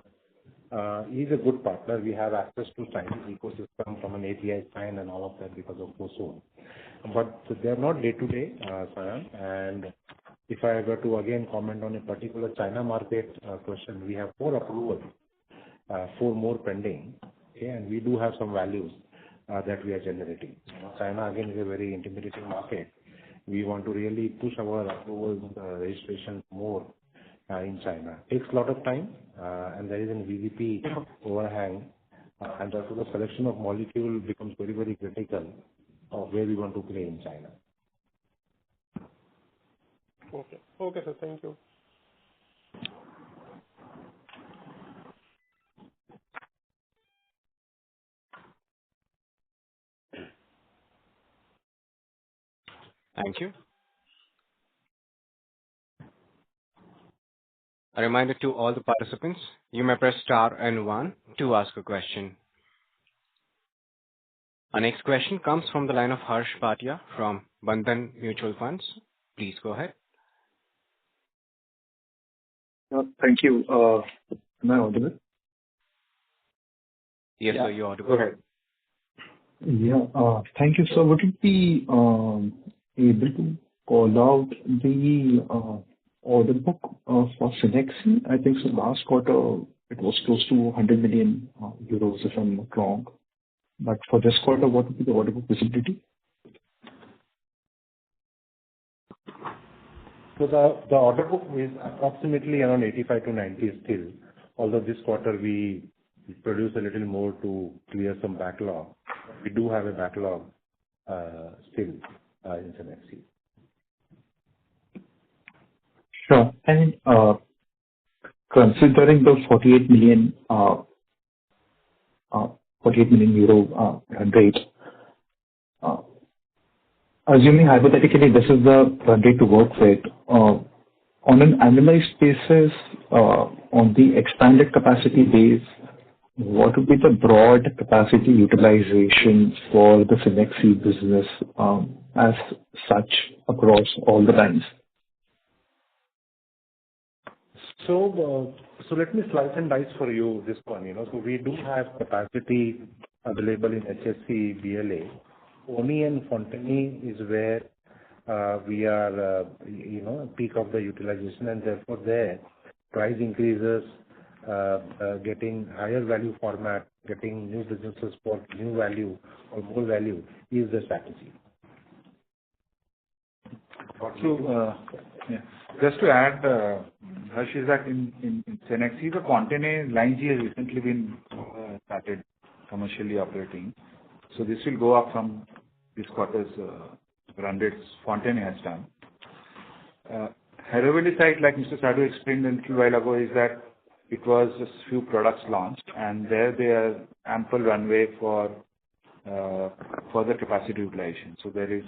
is a good partner. We have access to Chinese ecosystem from an API side and all of that because of Fosun. But they are not day-to-day, Sayan. And if I were to again comment on a particular China market question, we have 4 approvals, 4 more pending. Okay, and we do have some values that we are generating. China again is a very intimidating market. We want to really push our approvals registration more in China. It takes a lot of time, and there is an VVP overhang, and therefore the selection of molecule becomes very, very critical of where we want to play in China. Okay. Okay, sir. Thank you. Thank you. A reminder to all the participants, you may press star and 1 to ask a question. Our next question comes from the line of Harsh Bhatia from Bandhan Mutual Funds. Please go ahead. Thank you. Am I audible? Yes, sir, you're audible. Go ahead. Yeah. Thank you, sir. Would it be able to call out the order book for Cenexi? I think so last quarter it was close to 100 million euros, if I'm not wrong. But for this quarter, what would be the order book visibility? So the order book is approximately around 85 to 90 still. Although this quarter we produce a little more to clear some backlog. We do have a backlog still in Cenexi. considering the 48 million euro run rate, assuming hypothetically this is the run rate to work with, on an annualized basis, on the expanded capacity base, what would be the broad capacity utilization for the Cenexi business, as such across all the lines? So let me slice and dice for you this one. So we do have capacity available in HSC, BLA. Oni and Fontenay is where we are, peak of the utilization, and therefore there price increases, getting higher value format, getting new businesses for new value or more value is the strategy. So, just to add, Harsh, is that in Cenexi, the Fontenay line G has recently been started commercially operating. So this will go up from this quarter's run rates Fontenay has done. Harovali side, like Mr. Sadhu explained a little while ago, is that it was just few products launched, and there are ample runway for further capacity utilization. So there is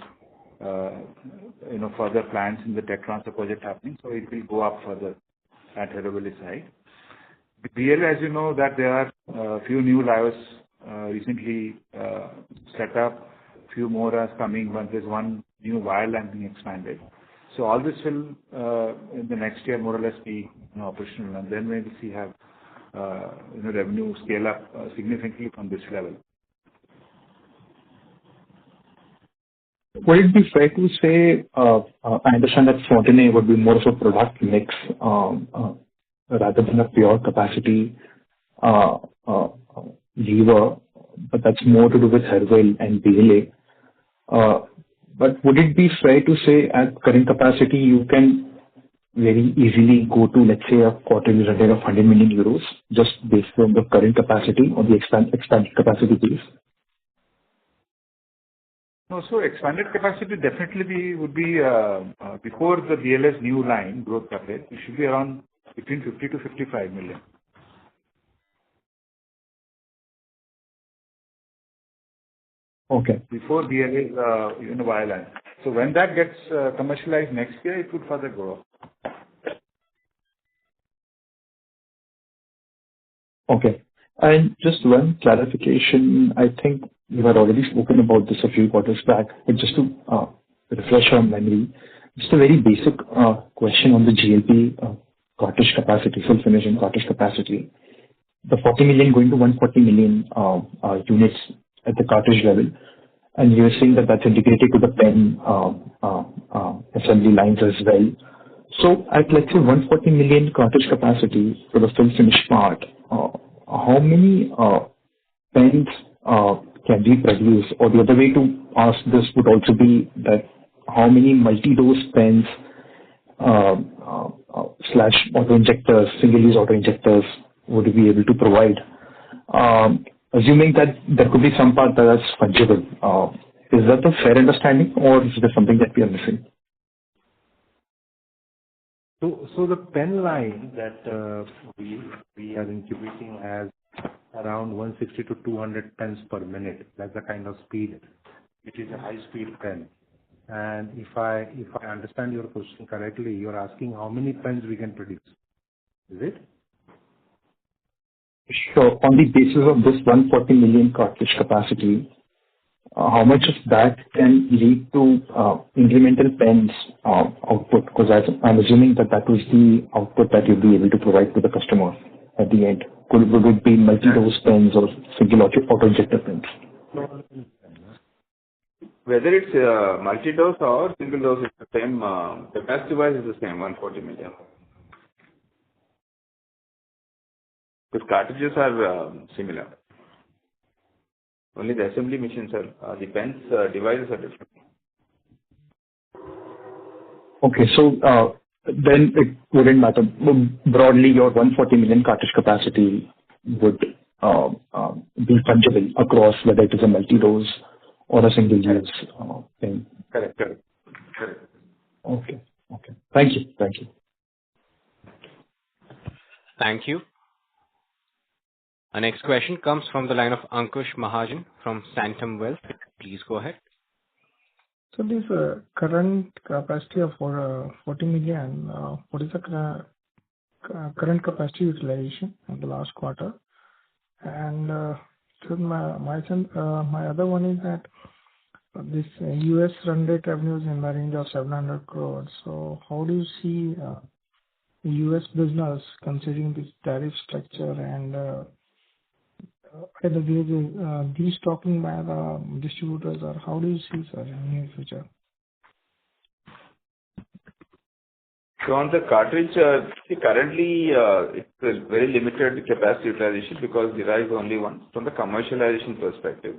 further plans in the tech transfer project happening, so it will go up further at Harovali side. BL, as you know, that there are a few new layers recently set up, few more are coming, but there's one new vial line being expanded. So all this will in the next year more or less be operational, and then maybe we have revenue scale up significantly from this level. Would it be fair to say, I understand that Fontenay would be more of a product mix rather than a pure capacity lever, but that's more to do with Harovali and BLA. But would it be fair to say at current capacity you can very easily go to, let's say, a quarterly run rate of 100 million euros just based on the current capacity or the expanded capacity base? No, so expanded capacity definitely would be before the BLS new line growth package. It should be around between 50 to 55 million. Okay. Before BLS vial line. So when that gets commercialized next year, it would further grow. Okay. And just one clarification, I think you had already spoken about this a few quarters back, but just to refresh our memory, just a very basic question on the GLP cartridge capacity, full finishing cartridge capacity. The 40 million going to 140 million units at the cartridge level, and you're saying that that's integrated to the pen assembly lines as well. So at, let's say, 140 million cartridge capacity for the full finish part, how many pens can we produce? Or the other way to ask this would also be that how many multi-dose pens slash auto-injectors, single-use auto-injectors would we be able to provide? Assuming that there could be some part that is fungible. Is that a fair understanding, or is there something that we are missing? So the pen line that we are incubating has around 160 to 200 pens per minute. That's the kind of speed. It is a high-speed pen. And if I understand your question correctly, you're asking how many pens we can produce. Is it? Sure. On the basis of this 140 million cartridge capacity, how much of that can lead to incremental pens output? Because I'm assuming that was the output that you'll be able to provide to the customer at the end. Would it be multi-dose pens or single auto-injector pens? Whether it's multi-dose or single dose, it's the same. Capacity-wise is the same, 140 million. Because cartridges are similar. Only the assembly machines are, the pens devices are different. Okay, so then it wouldn't matter. Broadly, your 140 million cartridge capacity would be fungible across whether it is a multi-dose or a single use thing. Correct. Okay. Thank you. Thank you. Our next question comes from the line of Ankush Mahajan from Santam Wealth. Please go ahead. So this current capacity of 40 million, what is the current capacity utilization in the last quarter? And so my other one is that this US run rate revenues in the range of 700 crores. So how do you see US business considering this tariff structure and either destocking by the distributors, or how do you see, sir, in the near future? So on the cartridge, currently it's a very limited capacity utilization because there is only one from the commercialization perspective.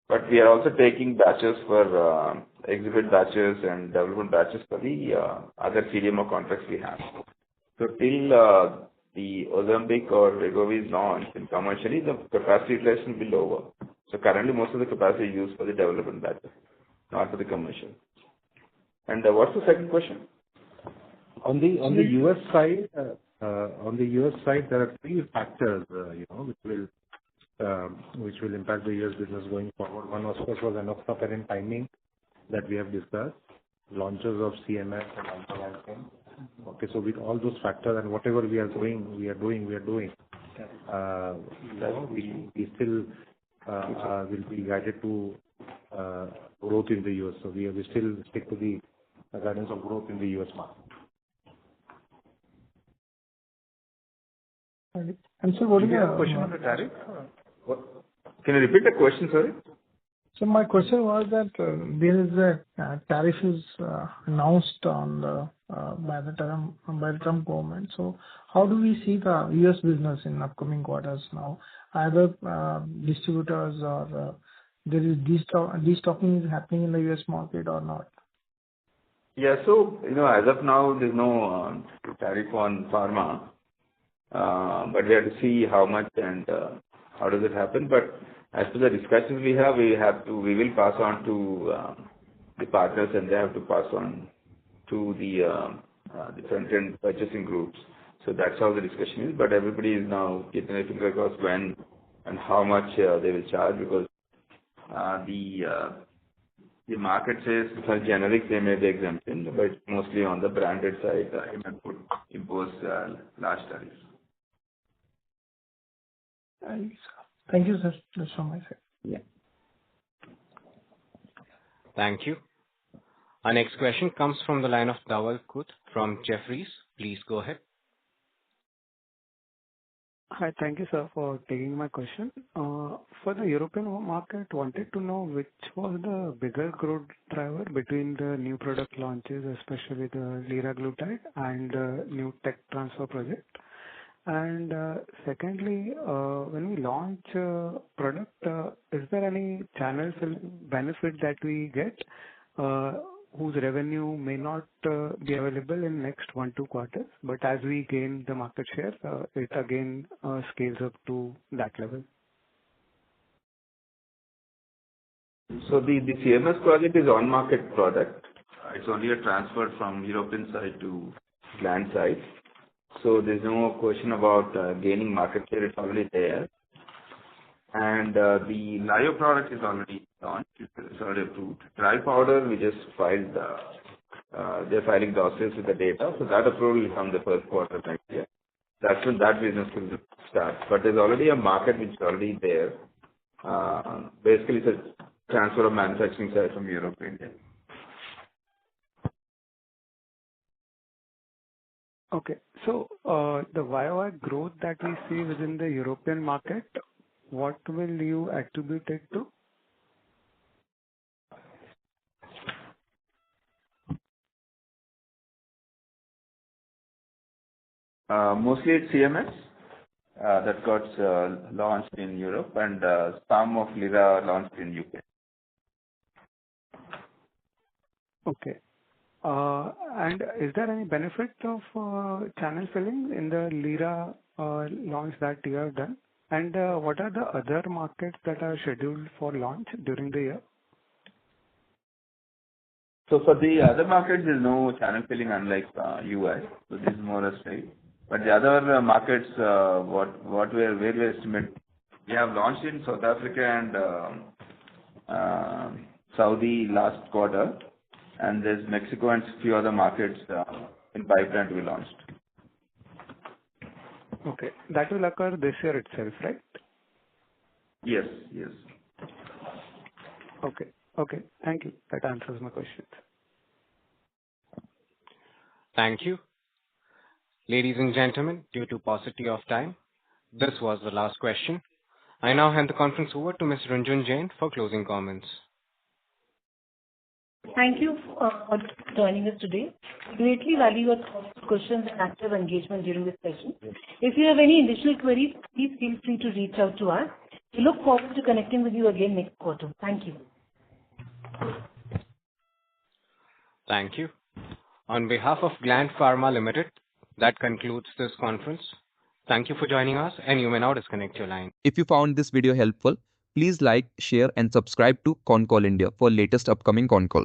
But we are also taking batches for exhibit batches and development batches for the other CDMO contracts we have. So till the Ozempic or Wegovy is launched and commercially, the capacity utilization will be lower. So currently most of the capacity is used for the development batches, not for the commercial. And what's the second question? On the US side, there are three factors, which will impact the US business going forward. One, of course, was enoxaparin timing that we have discussed, launches of CMS and Alpha-Vaccine. Okay, so with all those factors and whatever we are doing. We still will be guided to growth in the US. So we still stick to the guidance of growth in the US market. And so what is your question on the tariff? Can you repeat the question, sorry? So my question was that there is a tariff is announced on by the Trump government. So how do we see the US business in upcoming quarters now? Either distributors or there is destocking is happening in the US market or not? Yeah, so as of now, there's no tariff on pharma. But we have to see how much and how does it happen. But as per the discussions we will pass on to the partners, and they have to pass on to the front-end purchasing groups. So that's how the discussion is. But everybody is now getting a finger across when and how much they will charge, because the market says for generics they may be exempted, but mostly on the branded side, it may impose large tariffs. Thank you, sir. That's from my side. Yeah. Thank you. Our next question comes from the line of Dawal Kut from Jefferies. Please go ahead. Hi, thank you, sir, for taking my question. For the European market, wanted to know which was the bigger growth driver between the new product launches, especially the liraglutide and new tech transfer project. And secondly, when we launch a product, is there any channel benefit that we get whose revenue may not be available in next 1-2 quarters, but as we gain the market share, it again scales up to that level? So the CMS project is on-market product. It's only a transfer from European side to Gland side. So there's no question about gaining market share. It's already there. And the Lyo product is already launched. It's already approved. Dry powder, we just filed. They're filing dossiers with the data. So that approval will come the first quarter next year. That's when that business will start. But there's already a market which is already there. Basically, it's a transfer of manufacturing side from Europe to India. Okay. So the YOY growth that we see within the European market, what will you attribute it to? Mostly it's CMS that got launched in Europe, and some of Lira launched in UK. Okay. And is there any benefit of channel filling in the Lira launch that you have done? And what are the other markets that are scheduled for launch during the year? So for the other markets, there's no channel filling unlike US. So this is more or less straight. But the other markets, where we estimate, we have launched in South Africa and Saudi last quarter, and there's Mexico and few other markets in pipeline to be launched. Okay. That will occur this year itself, right? Yes, yes. Okay. Okay. Thank you. That answers my questions. Thank you. Ladies and gentlemen, due to paucity of time, this was the last question. I now hand the conference over to Ms. Ranjan Jain for closing comments. Thank you for joining us today. We greatly value your thoughtful questions and active engagement during this session. If you have any additional queries, please feel free to reach out to us. We look forward to connecting with you again next quarter. Thank you. Thank you. On behalf of Gland Pharma Limited, that concludes this conference. Thank you for joining us, and you may now disconnect your line. If you found this video helpful, please like, share, and subscribe to Concall India for latest upcoming Concall.